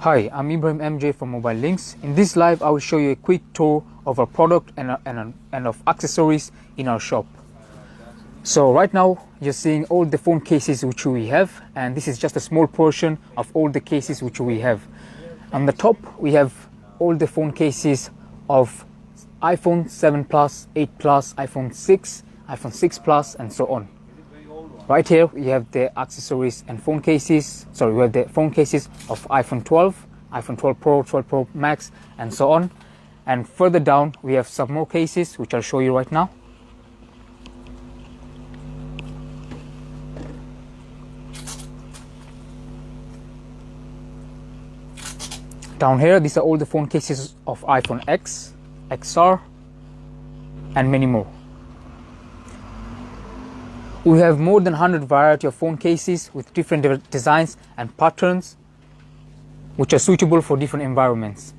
Hi, I'm Ibrahim MJ from Mobile Links. In this live, I will show you a quick tour of our product and of accessories in our shop. So right now, you're seeing all the phone cases which we have, and this is just a small portion of all the cases which we have. On the top, we have all the phone cases of iPhone 7 Plus, 8 Plus, iPhone 6, iPhone 6 Plus, and so on. Right here, we have the accessories and phone cases. Sorry, we have the phone cases of iPhone 12, iPhone 12 Pro, 12 Pro Max, and so on. And further down, we have some more cases, which I'll show you right now. Down here, these are all the phone cases of iPhone X, XR, and many more. We have more than 100 variety of phone cases with different designs and patterns which are suitable for different environments.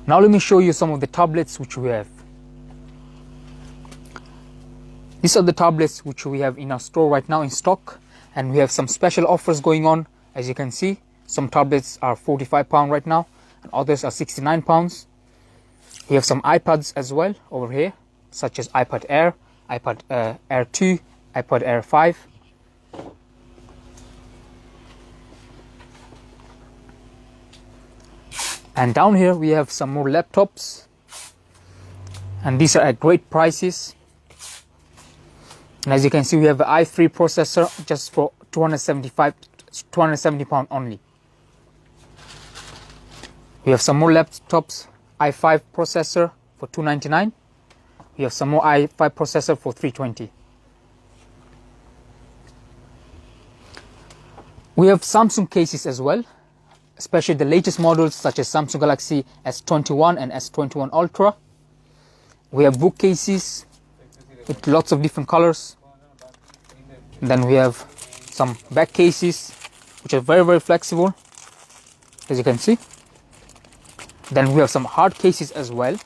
Now let me show you some of the tablets which we have. These are the tablets which we have in our store right now in stock, and we have some special offers going on. As you can see, some tablets are £45 right now, and others are £69. We have some iPads as well over here, such as iPad Air, iPad Air 2, iPad Air 5. And down here we have some more laptops, and these are at great prices. And as you can see, we have the i3 processor just for £270 only. We have some more laptops, i5 processor for $299. We have some more i5 processor for $320. We have Samsung cases as well, especially the latest models such as Samsung Galaxy S21 and S21 Ultra. We have bookcases with lots of different colors. And then we have some back cases which are very flexible, as you can see. Then we have some hard cases as well,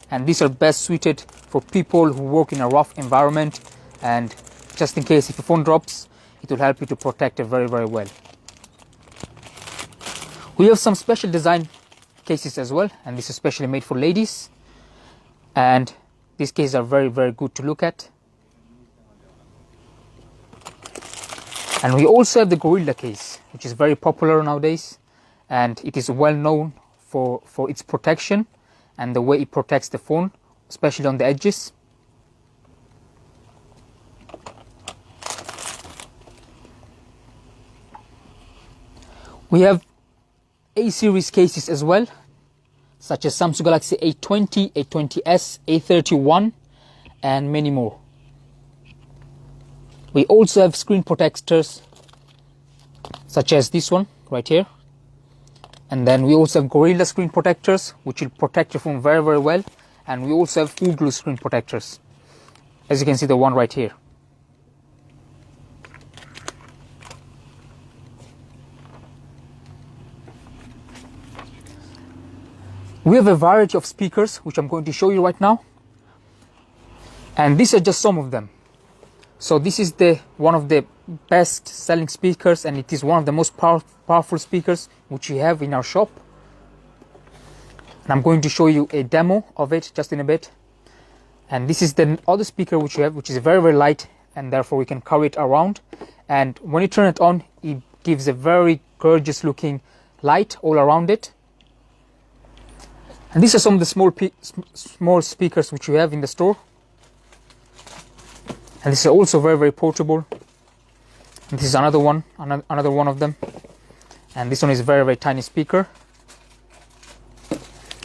and these are best suited for people who work in a rough environment, and just in case if your phone drops, it will help you to protect it very well. We have some special design cases as well, and this is specially made for ladies, and these cases are very good to look at. And we also have the Gorilla case, which is very popular nowadays, and it is well known for its protection and the way it protects the phone, especially on the edges. We have A-series cases as well, such as Samsung Galaxy A20, A20s, A31, and many more. We also have screen protectors, such as this one right here. And then we also have Gorilla screen protectors, which will protect your phone very well. And we also have full glue screen protectors, as you can see the one right here. We have a variety of speakers, which I'm going to show you right now. And these are just some of them. So this is one of the best selling speakers, and it is one of the most powerful speakers which we have in our shop. And I'm going to show you a demo of it just in a bit. And this is the other speaker which we have, which is very light, and therefore we can carry it around. And when you turn it on, it gives a very gorgeous looking light all around it. And these are some of the small speakers which we have in the store. And this is also very portable. And this is another one of them. And this one is very tiny speaker.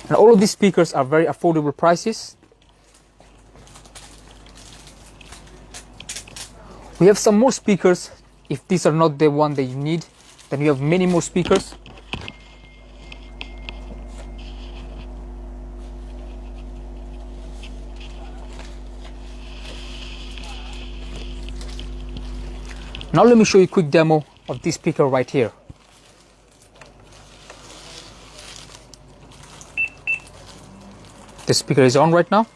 And all of these speakers are very affordable prices. We have some more speakers. If these are not the one that you need, then we have many more speakers. Now let me show you a quick demo of this speaker right here. The speaker is on right now.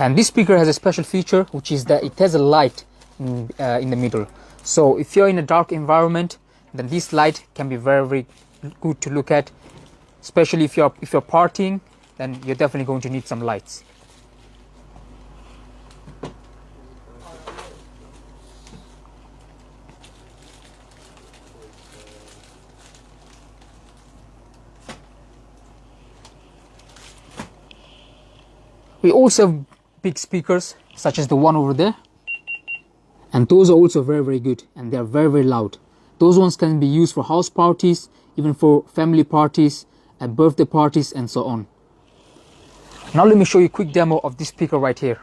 And this speaker has a special feature, which is that it has a light in the middle. So if you're in a dark environment, then this light can be very, very good to look at. Especially if you're partying, then you're definitely going to need some lights. We also have big speakers, such as the one over there, and those are also very, very good, and they are very, very loud. Those ones can be used for house parties, even for family parties, and birthday parties, and so on. Now let me show you a quick demo of this speaker right here.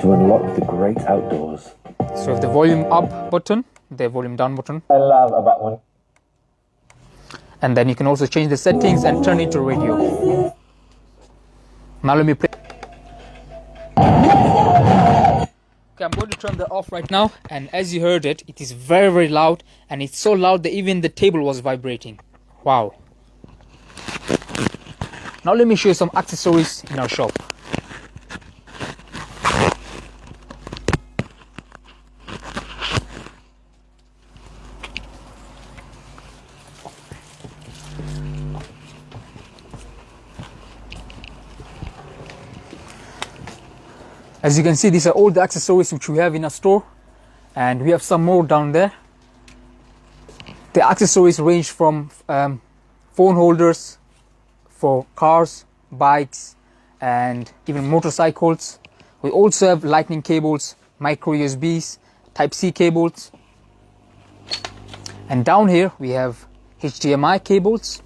To unlock the great outdoors. So we have the volume up button, the volume down button. I love about one. And then you can also change the settings and turn it to radio. Now let me play. Okay, I'm going to turn that off right now, and as you heard it, it is very, very loud, and it's so loud that even the table was vibrating. Wow. Now let me show you some accessories in our shop. As you can see, these are all the accessories which we have in our store, and we have some more down there. The accessories range from phone holders for cars, bikes, and even motorcycles. We also have lightning cables, micro USBs, Type-C cables, and down here we have HDMI cables,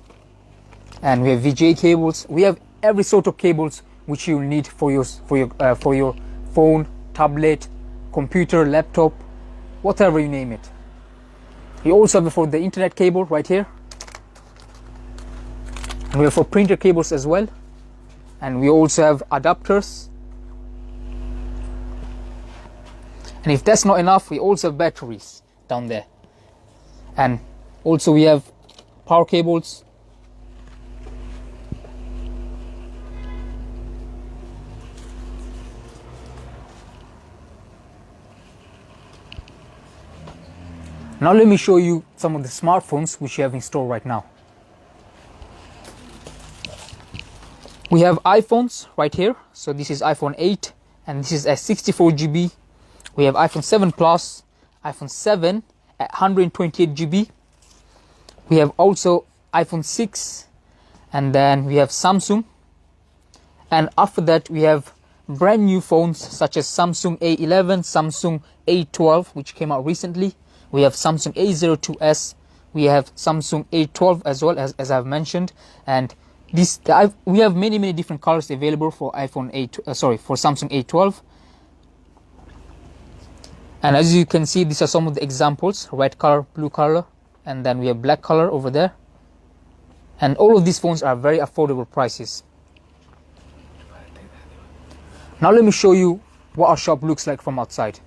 and we have VGA cables. We have every sort of cables which you need for your phone, tablet, computer, laptop, whatever you name it. We also have for the internet cable right here, and we have for printer cables as well, and we also have adapters. And if that's not enough, we also have batteries down there, and also we have power cables. Now let me show you some of the smartphones which we have in store right now. We have iPhones right here. So this is iPhone 8, and this is at 64 GB. We have iPhone 7 Plus, iPhone 7 at 128 GB. We have also iPhone 6, and then we have Samsung. And after that we have brand new phones such as Samsung A11, Samsung A12, which came out recently. We have Samsung A02s, we have Samsung A12 as well, as I've mentioned, and we have many different colors available for for Samsung A12. And as you can see, these are some of the examples: red color, blue color, and then we have black color over there. And all of these phones are very affordable prices. Now let me show you what our shop looks like from outside.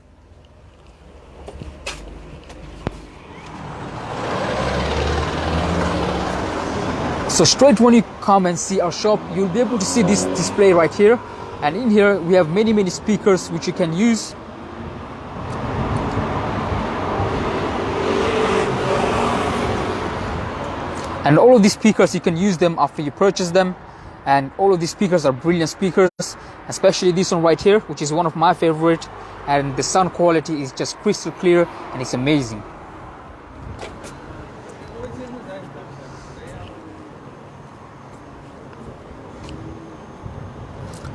So straight when you come and see our shop, you'll be able to see this display right here, and in here we have many speakers which you can use. And all of these speakers, you can use them after you purchase them, and all of these speakers are brilliant speakers, especially this one right here, which is one of my favorite, and the sound quality is just crystal clear and it's amazing.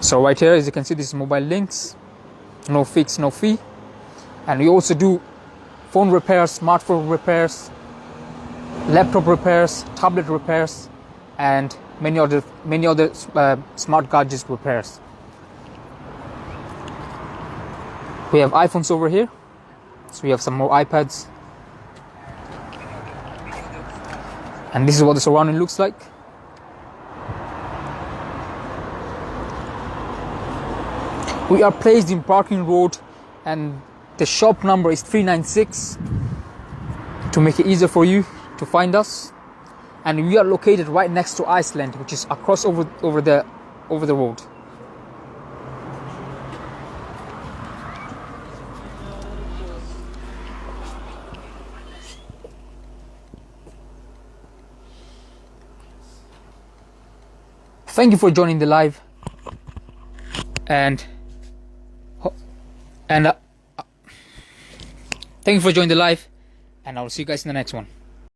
So right here, as you can see, this is mobile links, no fix, no fee. And we also do phone repairs, smartphone repairs, laptop repairs, tablet repairs, and many other smart gadgets repairs. We have iPhones over here, so we have some more iPads, and this is what the surrounding looks like. We are placed in Parking Road, and The shop number is 396 to make it easier for you to find us. And we are located right next to Iceland, which is across over the road. Thank you for joining the live, and thank you for joining the live, and I'll see you guys in the next one.